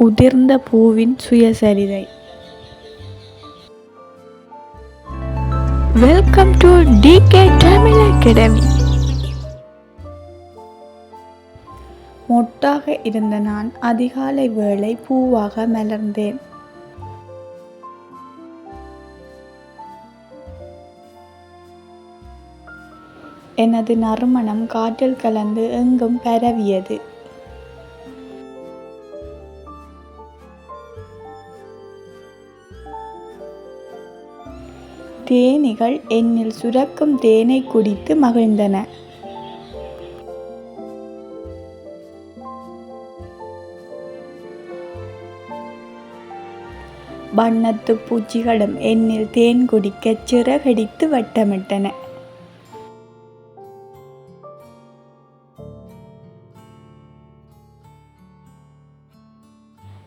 உதிர்ந்த பூவின் சுயசரிதை. Welcome to DK Tamil academy. மொட்டாக இருந்த நான் அதிகாலை வேளை பூவாக மலர்ந்தேன். எனது நறுமணம் காற்றில் கலந்து எங்கும் பரவியது. தேனீகள் என்னில் சுரக்கும் தேனை குடித்து மகிழ்ந்தன. வண்ணத்து பூச்சிகளும் என்னில் தேன் குடிக்க சிறகடித்து வட்டமிட்டன.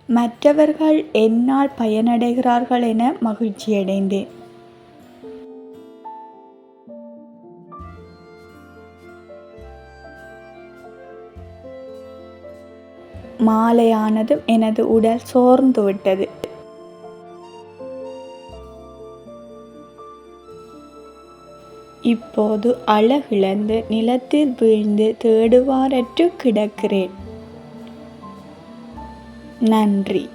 மற்றவர்கள் என்னால் பயனடைகிறார்கள் என மகிழ்ச்சியடைந்தேன். மாலையானதும் எனது உடல் சோர்ந்து விட்டது. இப்போது அழகிழந்து நிலத்தில் வீழ்ந்து தேடுவாரற்று கிடக்கிறேன். நன்றி.